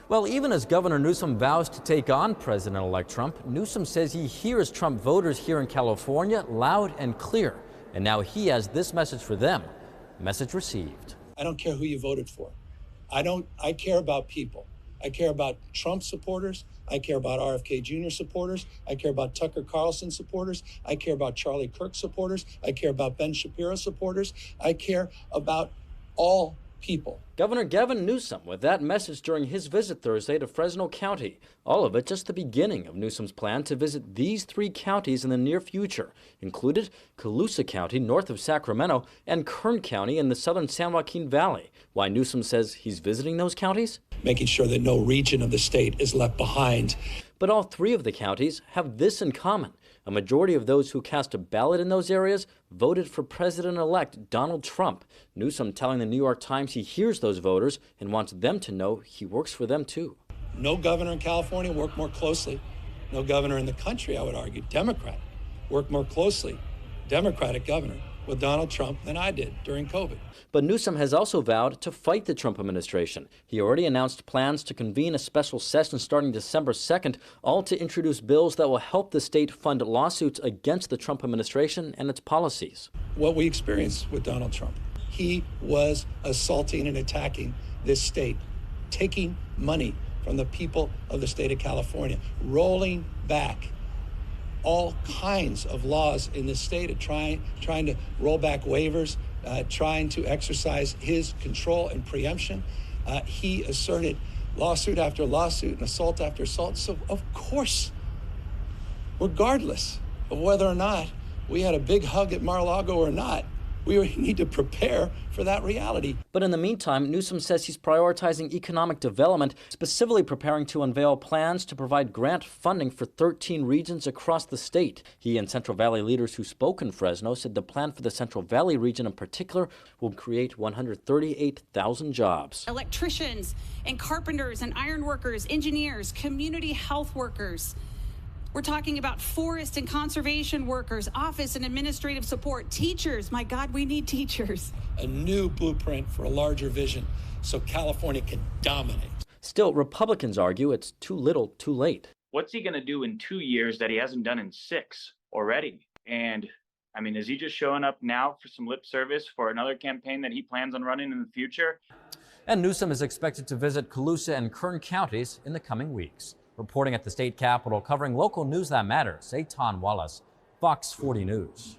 Well, even as Governor Newsom vows to take on President-elect Trump, Newsom says he hears Trump voters here in California loud and clear. And now he has this message for them. Message received. I don't care who you voted for. I care about people. I care about Trump supporters. I care about RFK Jr. supporters. I care about Tucker Carlson supporters. I care about Charlie Kirk supporters. I care about Ben Shapiro supporters. I care about all people. Governor Gavin Newsom with that message during his visit Thursday to Fresno County. All of it just the beginning of Newsom's plan to visit these 3 counties in the near future, included Colusa County north of Sacramento and Kern County in the southern San Joaquin Valley. Why Newsom says he's visiting those counties? Making sure that no region of the state is left behind. But all 3 of the counties have this in common. A majority of those who cast a ballot in those areas voted for President-elect Donald Trump. Newsom telling the New York Times he hears those voters and wants them to know he works for them too. No governor in California worked more closely. No governor in the country, I would argue, Democrat, worked more closely, Democratic governor, with Donald Trump than I did during COVID. But Newsom has also vowed to fight the Trump administration. He already announced plans to convene a special session starting December 2nd, all to introduce bills that will help the state fund lawsuits against the Trump administration and its policies. What we experienced with Donald Trump, he was assaulting and attacking this state, taking money from the people of the state of California, rolling back all kinds of laws in this state, trying to roll back waivers, trying to exercise his control and preemption. He asserted lawsuit after lawsuit and assault after assault. So, of course, regardless of whether or not we had a big hug at Mar-a-Lago or not, we need to prepare for that reality. But in the meantime, Newsom says he's prioritizing economic development, specifically preparing to unveil plans to provide grant funding for 13 regions across the state. He and Central Valley leaders who spoke in Fresno said the plan for the Central Valley region in particular will create 138,000 jobs. Electricians and carpenters and iron workers, engineers, community health workers. We're talking about forest and conservation workers, office and administrative support, teachers. My God, we need teachers. A new blueprint for a larger vision so California can dominate. Still, Republicans argue it's too little, too late. What's he going to do in 2 years that he hasn't done in 6 already? And I mean, is he just showing up now for some lip service for another campaign that he plans on running in the future? And Newsom is expected to visit Colusa and Kern counties in the coming weeks. Reporting at the state capitol, covering local news that matters, Eitan Wallace, Fox 40 News.